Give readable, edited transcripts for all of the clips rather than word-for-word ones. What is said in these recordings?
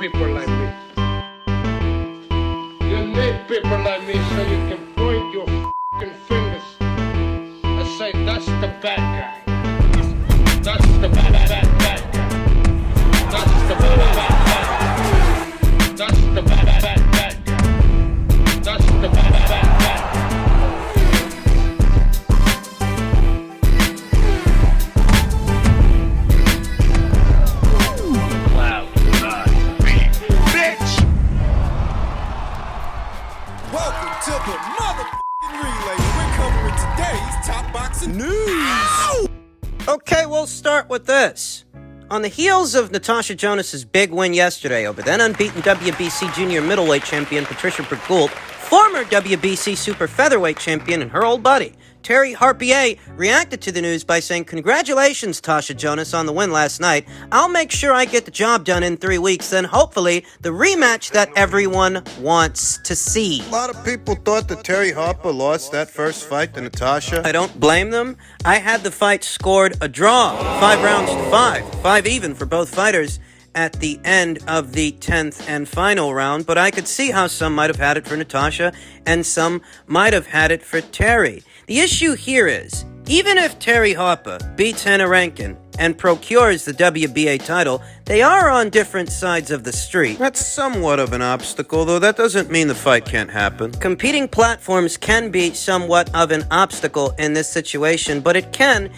people like me. You need people like me so you can point your f***ing fingers and say, that's the bad guy. That's the bad guy. That's the bad guy. That's the bad guy. That's the bad guy. Welcome to the motherfucking relay. We're covering today's top boxing news. Ow! Okay, we'll start with this. On the heels of Natasha Jonas's big win yesterday over then unbeaten WBC junior middleweight champion Patricia Bergoult, former WBC super featherweight champion and her old buddy, Terry Harper reacted to the news by saying, "Congratulations, Tasha Jonas, on the win last night. I'll make sure I get the job done in 3 weeks, then hopefully the rematch that everyone wants to see." A lot of people thought that Terry Harper lost that first fight to Natasha. I don't blame them. I had the fight scored a draw, 5 rounds to 5 even for both fighters at the end of the 10th and final round, but I could see how some might have had it for Natasha and some might have had it for Terry. The issue here is, even if Terry Harper beats Rankin and procures the WBA title, they are on different sides of the street. That's somewhat of an obstacle, though that doesn't mean the fight can't happen. Competing platforms can be somewhat of an obstacle in this situation, but it can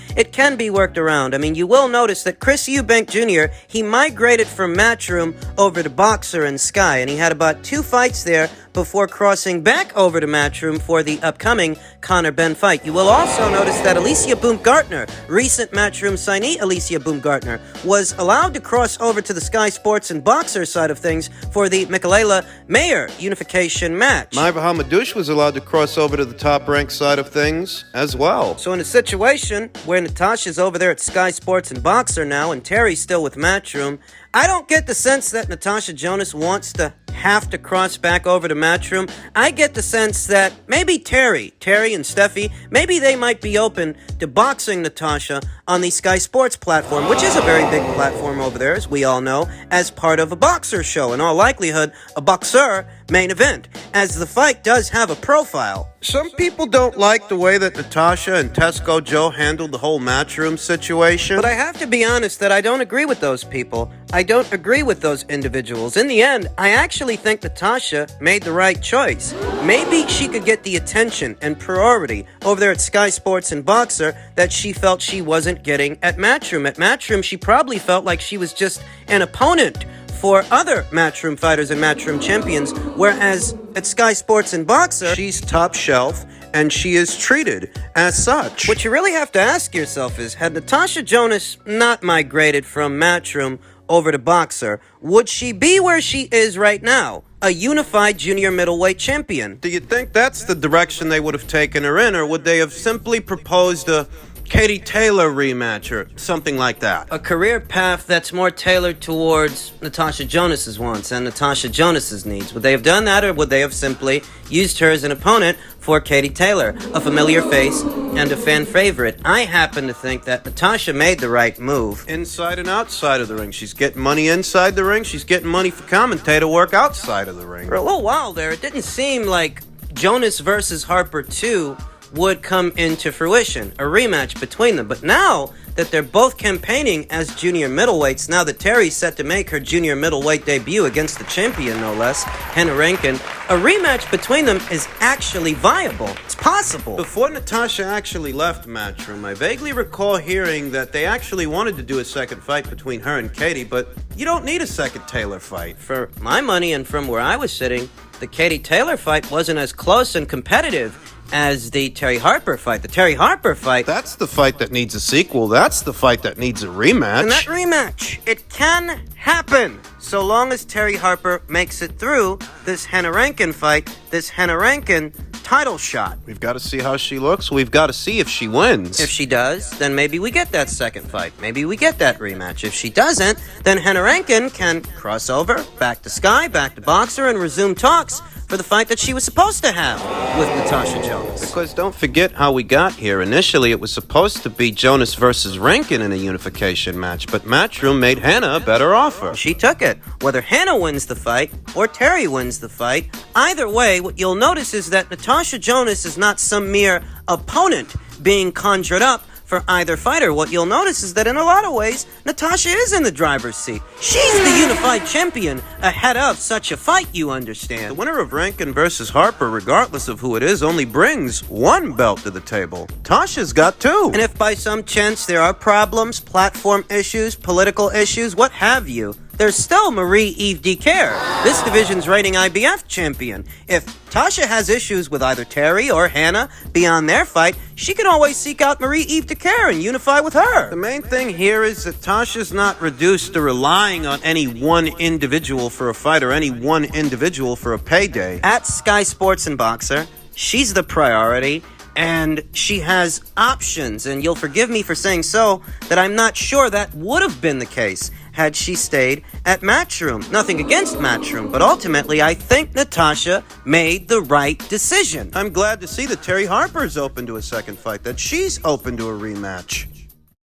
be worked around. I mean, you will notice that Chris Eubank Jr., he migrated from Matchroom over to Boxer and Sky, and he had about 2 fights there before crossing back over to Matchroom for the upcoming Conor Benn fight. You will also notice that Alicia Baumgartner, recent Matchroom signee Alicia Baumgartner, was allowed to cross over to the Sky Sports and Boxer side of things for the Michaela Mayer unification match. Maiva Hamadouche was allowed to cross over to the top-ranked side of things as well. So in a situation where Natasha's over there at Sky Sports and Boxer now and Terry's still with Matchroom, I don't get the sense that Natasha Jonas wants to have to cross back over to Matchroom. I get the sense that maybe Terry and Steffi, maybe they might be open to boxing Natasha on the Sky Sports platform, which is a very big platform over there, as we all know, as part of a boxer show. In all likelihood, a boxer main event, as the fight does have a profile. Some people don't like the way that Natasha and Tesco Joe handled the whole Matchroom situation. But I have to be honest that I don't agree with those people. I don't agree with those individuals. In the end, I actually think Natasha made the right choice. Maybe she could get the attention and priority over there at Sky Sports and Boxer that she felt she wasn't getting at Matchroom. At Matchroom, she probably felt like she was just an opponent for other Matchroom fighters and Matchroom champions, whereas at Sky Sports and Boxer, she's top shelf, and she is treated as such. What you really have to ask yourself is, had Natasha Jonas not migrated from Matchroom over to Boxer, would she be where she is right now, a unified junior middleweight champion? Do you think that's the direction they would have taken her in, or would they have simply proposed a Katie Taylor rematch or something like that? A career path that's more tailored towards Natasha Jonas's wants and Natasha Jonas's needs. Would they have done that, or would they have simply used her as an opponent for Katie Taylor, a familiar face and a fan favorite? I happen to think that Natasha made the right move. Inside and outside of the ring. She's getting money inside the ring. She's getting money for commentator work outside of the ring. For a little while there, it didn't seem like Jonas versus Harper 2 would come into fruition, a rematch between them. But now that they're both campaigning as junior middleweights, now that Terry's set to make her junior middleweight debut against the champion, no less, Rankin, a rematch between them is actually viable. It's possible. Before Natasha actually left Matchroom, I vaguely recall hearing that they actually wanted to do a second fight between her and Katie, but you don't need a second Taylor fight. For my money and from where I was sitting, the Katie Taylor fight wasn't as close and competitive as the Terry Harper fight. The Terry Harper fight, that's the fight that needs a sequel. That's the fight that needs a rematch. And that rematch, it can happen, so long as Terry Harper makes it through this Rankin fight, this Rankin title shot. We've got to see how she looks. We've got to see if she wins. If she does, then maybe we get that second fight. Maybe we get that rematch. If she doesn't, then Rankin can cross over, back to Sky, back to Boxer, and resume talks for for the fight that she was supposed to have with Natasha Jonas. Because don't forget how we got here. Initially, it was supposed to be Jonas versus Rankin in a unification match, but Matchroom made Hannah a better offer. She took it. Whether Hannah wins the fight or Terry wins the fight, either way, what you'll notice is that Natasha Jonas is not some mere opponent being conjured up for either fighter. What you'll notice is that in a lot of ways, Natasha is in the driver's seat. She's the unified champion ahead of such a fight, you understand. The winner of Rankin versus Harper, regardless of who it is, only brings one belt to the table. Tasha's got two. And if by some chance there are problems, platform issues, political issues, what have you, there's still Marie-Eve Dicaire, this division's reigning IBF champion. If Tasha has issues with either Terry or Hannah beyond their fight, she can always seek out Marie-Eve Dicaire and unify with her. The main thing here is that Tasha's not reduced to relying on any one individual for a fight or any one individual for a payday. At Sky Sports and Boxer, she's the priority, and she has options, and you'll forgive me for saying so, that I'm not sure that would have been the case had she stayed at Matchroom. Nothing against Matchroom, but ultimately I think Natasha made the right decision. I'm glad to see that Terry Harper's open to a second fight, that she's open to a rematch.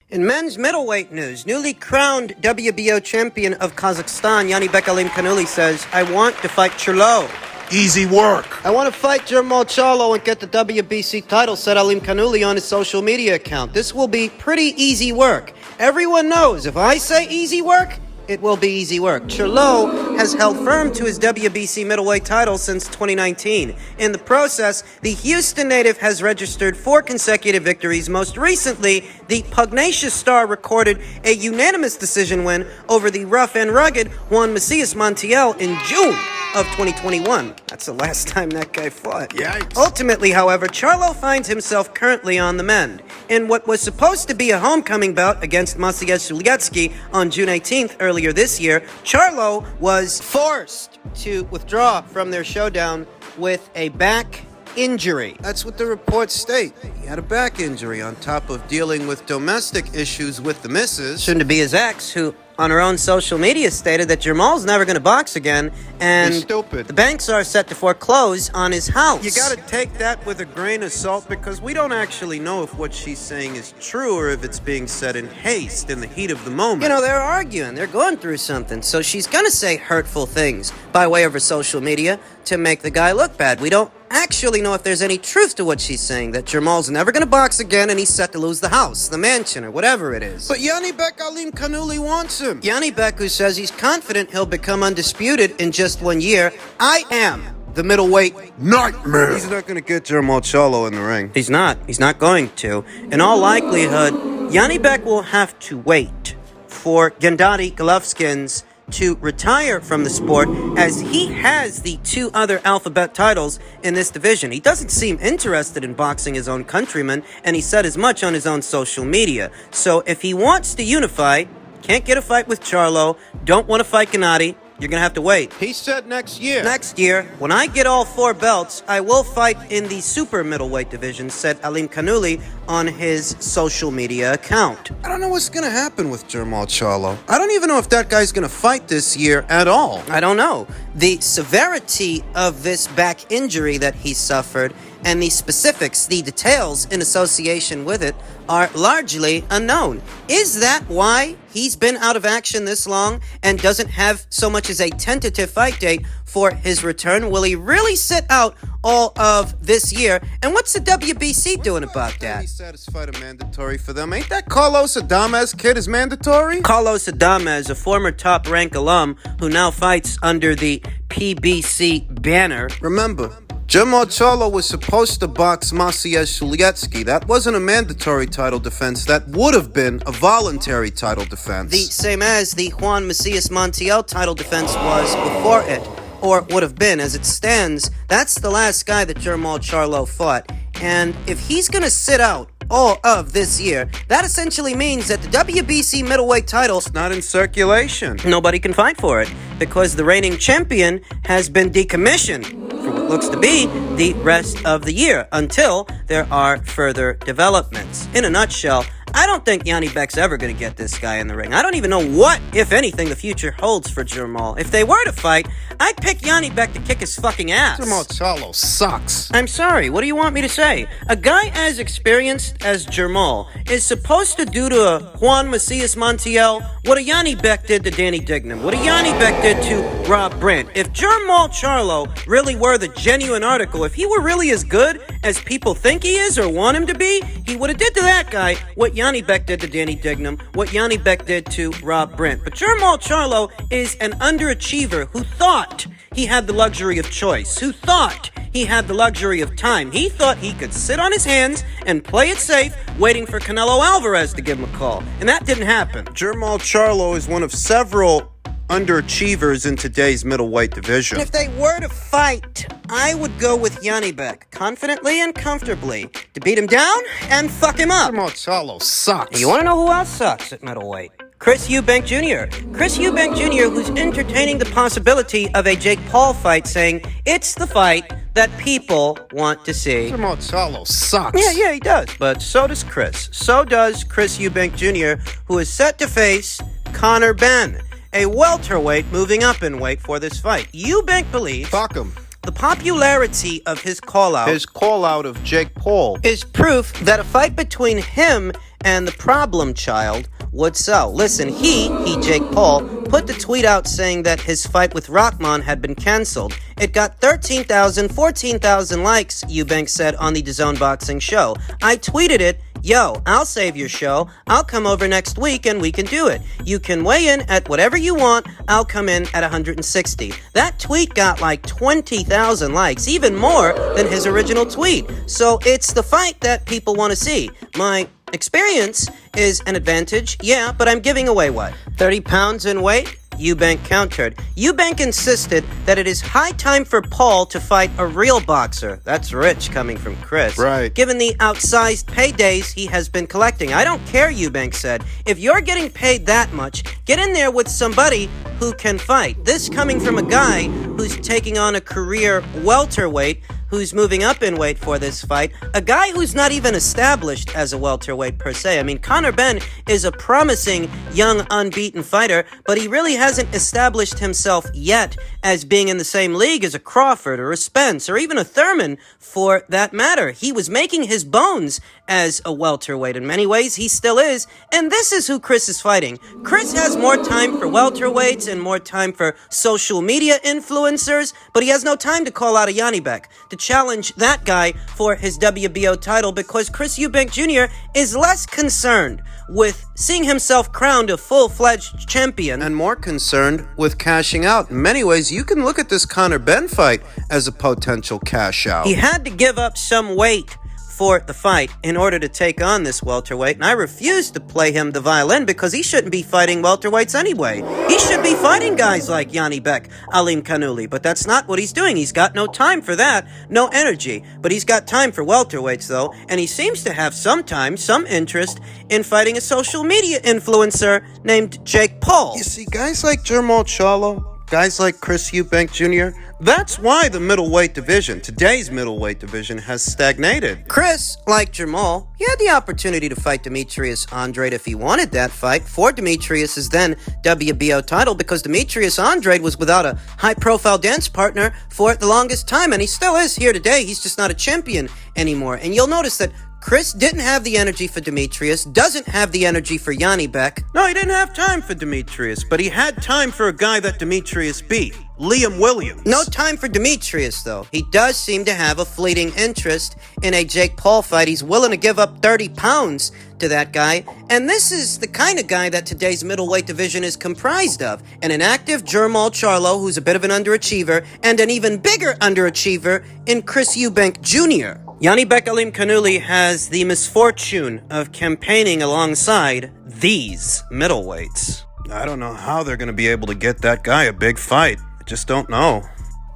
In men's middleweight news, newly crowned WBO champion of Kazakhstan, Janibek Alimkhanuly says, I want to fight Charlo. Easy work. I want to fight Charlo and get the WBC title, said Alimkhanuly on his social media account. This will be pretty easy work. Everyone knows if I say easy work, it will be easy work. Charlo has held firm to his WBC middleweight title since 2019. In the process, the Houston native has registered 4 consecutive victories. Most recently, the pugnacious star recorded a unanimous decision win over the rough and rugged Juan Macias Montiel in June of 2021. That's the last time that guy fought. Yikes. Ultimately, however, Charlo finds himself currently on the mend. In what was supposed to be a homecoming bout against Maciej Suliecki on June 18th earlier this year, Charlo was forced to withdraw from their showdown with a back injury. That's what the reports state. He had a back injury on top of dealing with domestic issues with the missus. Soon to be his ex, who on her own social media stated that Jamal's never going to box again, and He's stupid. the banks are set to foreclose on his house. You gotta take that with a grain of salt because we don't actually know if what she's saying is true or if it's being said in haste in the heat of the moment. You know, they're arguing. They're going through something. So she's going to say hurtful things by way of her social media to make the guy look bad. We don't actually know if there's any truth to what she's saying, that Jamal's never going to box again and he's set to lose the house, the mansion, or whatever it is. But Janibek Alimkhanuly wants him. Janibek, who says he's confident he'll become undisputed in just 1 year, I am the middleweight Nightmare. He's not gonna get Jermall Charlo in the ring. He's not. He's not going to. In all likelihood, Janibek will have to wait for Gennady Golovkin's to retire from the sport, as he has the 2 other alphabet titles in this division. He doesn't seem interested in boxing his own countrymen, and he said as much on his own social media. So if he wants to unify, can't get a fight with Charlo, don't want to fight Gennady, you're going to have to wait. He said next year. Next year, when I get all 4 belts, I will fight in the super middleweight division, said Alimkhanuly on his social media account. I don't know what's gonna happen with Jermall Charlo. I don't even know if that guy's gonna fight this year at all. I don't know. The severity of this back injury that he suffered and the specifics, the details in association with it, are largely unknown. Is that why he's been out of action this long and doesn't have so much as a tentative fight date for his return? Will he really sit out all of this year? And what's the WBC doing about that? He's satisfied a mandatory for them. Ain't that Carlos Adames kid is mandatory? Carlos Adames, a former top rank alum who now fights under the PBC banner. Remember, Jermall Charlo was supposed to box Maciej Suliecki. That wasn't a mandatory title defense. That would have been a voluntary title defense. The same as the Juan Macias Montiel title defense was before it, or would have been. As it stands, that's the last guy that Jermall Charlo fought. And if he's going to sit out all of this year, that essentially means that the WBC middleweight title's not in circulation. Nobody can fight for it because the reigning champion has been decommissioned for what looks to be the rest of the year until there are further developments. In a nutshell, I don't think Janibek's ever going to get this guy in the ring. I don't even know what, if anything, the future holds for Jamal. If they were to fight, I'd pick Janibek to kick his fucking ass. Charlo sucks. I'm sorry, what do you want me to say? A guy as experienced as Jamal is supposed to do to Juan Macias Montiel what a Janibek did to Danny Dignam, what a Janibek did to Rob Brandt. If Jamal Charlo really were the genuine article, if he were really as good as people think he is or want him to be, he would have did to that guy what Janibek did to Danny Dignam, what Janibek did to Rob Brandt. But Jamal Charlo is an underachiever who thought he had the luxury of choice, who thought he had the luxury of time. He thought he could sit on his hands and play it safe, waiting for Canelo Alvarez to give him a call. And that didn't happen. Jamal Charlo is one of several underachievers in today's middleweight division. If they were to fight, I would go with Janibek, confidently and comfortably, to beat him down and fuck him up. Charlo sucks. You want to know who else sucks at middleweight? Chris Eubank Jr. Chris Eubank Jr., who's entertaining the possibility of a Jake Paul fight, saying it's the fight that people want to see. Charlo sucks. Yeah, he does. But so does Chris. So does Chris Eubank Jr., who is set to face Conor Benn, a welterweight moving up in weight for this fight. Eubank believes Fuck him. the popularity of his call-out of Jake Paul is proof that a fight between him and the problem child would sell. Listen, he, Jake Paul, put the tweet out saying that his fight with Rahman had been canceled. It got 13,000, 14,000 likes, Eubank said on the DAZN Boxing show. I tweeted it. Yo, I'll save your show. I'll come over next week and we can do it. You can weigh in at whatever you want. I'll come in at 160. That tweet got like 20,000 likes, even more than his original tweet. So it's the fight that people want to see. My experience is an advantage, yeah, but I'm giving away what? 30 pounds in weight? Eubank countered. Eubank insisted that it is high time for Paul to fight a real boxer. That's rich coming from Chris. Right. Given the outsized paydays he has been collecting. I don't care, Eubank said. If you're getting paid that much, get in there with somebody who can fight. This coming from a guy who's taking on a career welterweight, who's moving up in weight for this fight, a guy who's not even established as a welterweight per se. I mean, Conor Benn is a promising young unbeaten fighter, but he really hasn't established himself yet as being in the same league as a Crawford or a Spence or even a Thurman for that matter. He was making his bones as a welterweight. In many ways, he still is, and this is who Chris is fighting. Chris has more time for welterweights and more time for social media influencers, but he has no time to call out a Janibek, to challenge that guy for his WBO title, because Chris Eubank Jr. is less concerned with seeing himself crowned a full-fledged champion and more concerned with cashing out. In many ways, you can look at this Conor Benn fight as a potential cash out. He had to give up some weight for the fight in order to take on this welterweight, and I refuse to play him the violin because he shouldn't be fighting welterweights anyway. He should be fighting guys like Janibek, Alim Kanuli, but that's not what he's doing. He's got no time for that, no energy, but he's got time for welterweights though, and he seems to have some time, some interest in fighting a social media influencer named Jake Paul. You see, guys like Jamal Charlo, guys like Chris Eubank Jr., that's why the middleweight division, today's middleweight division, has stagnated. Chris, like Jamal, he had the opportunity to fight Demetrius Andrade if he wanted that fight for Demetrius' then WBO title, because Demetrius Andrade was without a high-profile dance partner for the longest time, and he still is here today. He's just not a champion anymore. And you'll notice that Chris didn't have the energy for Demetrius, doesn't have the energy for Janibek. No, he didn't have time for Demetrius, but he had time for a guy that Demetrius beat, Liam Williams. No time for Demetrius, though. He does seem to have a fleeting interest in a Jake Paul fight. He's willing to give up 30 pounds to that guy, and this is the kind of guy that today's middleweight division is comprised of. An inactive Jamal Charlo, who's a bit of an underachiever, and an even bigger underachiever in Chris Eubank Jr. Janibek Alim Kanuli has the misfortune of campaigning alongside these middleweights. I don't know how they're going to be able to get that guy a big fight. I just don't know.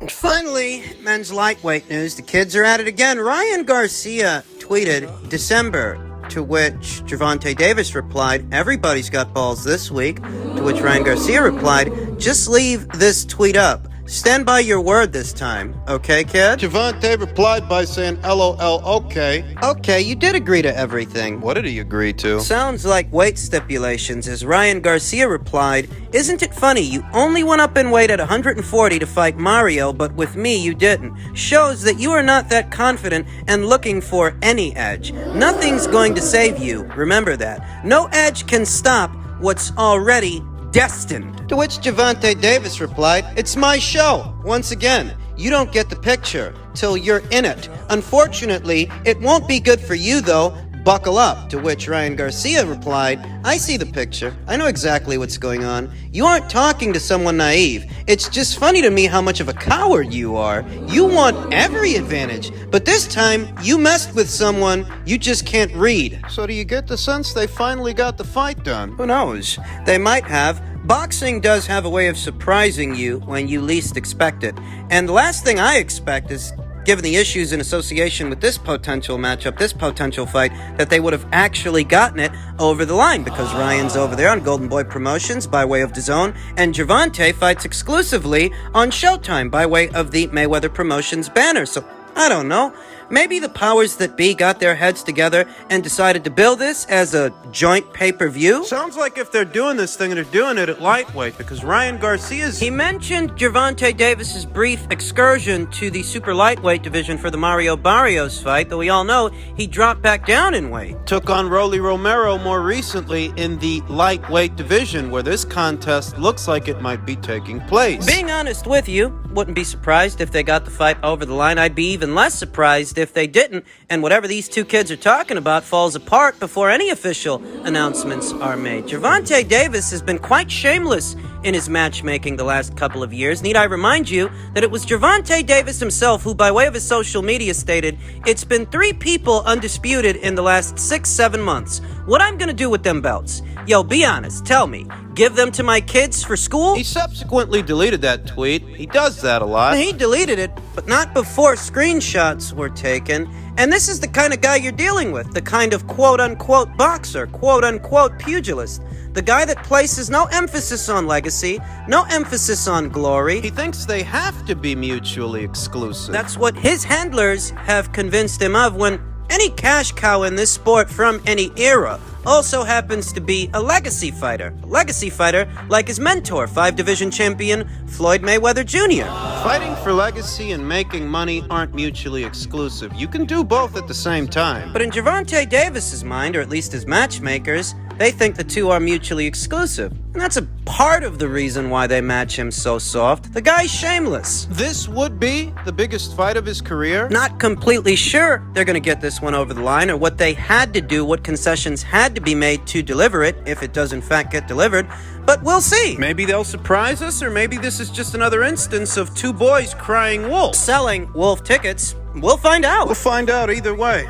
And finally, men's lightweight news. The kids are at it again. Ryan Garcia tweeted December, to which Gervonta Davis replied, "Everybody's got balls this week," to which Ryan Garcia replied, "Just leave this tweet up. Stand by your word this time, okay, kid? Javante replied by saying LOL, okay. Okay, you did agree to everything. What did he agree to? Sounds like weight stipulations, as Ryan Garcia replied, "Isn't it funny, you only went up in weight at 140 to fight Mario, but with me you didn't. Shows that you are not that confident and looking for any edge. Nothing's going to save you, remember that. No edge can stop what's already destined." To which Javante Davis replied, "It's my show. Once again, you don't get the picture till you're in it. Unfortunately, it won't be good for you though. Buckle up." To which Ryan Garcia replied, "I see the picture. I know exactly what's going on. You aren't talking to someone naive. It's just funny to me how much of a coward you are. You want every advantage, but this time you messed with someone you just can't read." So do you get the sense they finally got the fight done? Who knows? They might have. Boxing does have a way of surprising you when you least expect it. And the last thing I expect is, given the issues in association with this potential matchup, this potential fight, that they would have actually gotten it over the line, because Ryan's over there on Golden Boy Promotions by way of DAZN, and Javante fights exclusively on Showtime by way of the Mayweather Promotions banner. So, I don't know. Maybe the powers that be got their heads together and decided to build this as a joint pay-per-view? Sounds like if they're doing this thing, they're doing it at lightweight, because Ryan Garcia's... He mentioned Gervonta Davis's brief excursion to the super lightweight division for the Mario Barrios fight, though we all know he dropped back down in weight. Took on Rolly Romero more recently in the lightweight division, where this contest looks like it might be taking place. Being honest with you, wouldn't be surprised if they got the fight over the line. I'd be even less surprised if they didn't, and whatever these two kids are talking about falls apart before any official announcements are made. Gervonta Davis has been quite shameless in his matchmaking the last couple of years. Need I remind you that it was Gervonta Davis himself who, by way of his social media, stated, "It's been 3 people undisputed in the last 6-7 months. What I'm gonna do with them belts? Yo, be honest, tell me. Give them to my kids for school?" He subsequently deleted that tweet. He does that a lot. He deleted it, but not before screenshots were taken. And this is the kind of guy you're dealing with, the kind of quote-unquote boxer, quote-unquote pugilist, the guy that places no emphasis on legacy, no emphasis on glory. He thinks they have to be mutually exclusive. That's what his handlers have convinced him of, when any cash cow in this sport from any era also happens to be a legacy fighter. A legacy fighter like his mentor, 5-division champion Floyd Mayweather Jr. Fighting for legacy and making money aren't mutually exclusive. You can do both at the same time. But in Gervonta Davis's mind, or at least his matchmakers, they think the two are mutually exclusive. And that's a part of the reason why they match him so soft. The guy's shameless. This would be the biggest fight of his career? Not completely sure they're going to get this one over the line, or what they had to do, what concessions had to be made to deliver it, if it does in fact get delivered. But we'll see. Maybe they'll surprise us, or maybe this is just another instance of 2 boys crying wolf. Selling wolf tickets. We'll find out. We'll find out either way.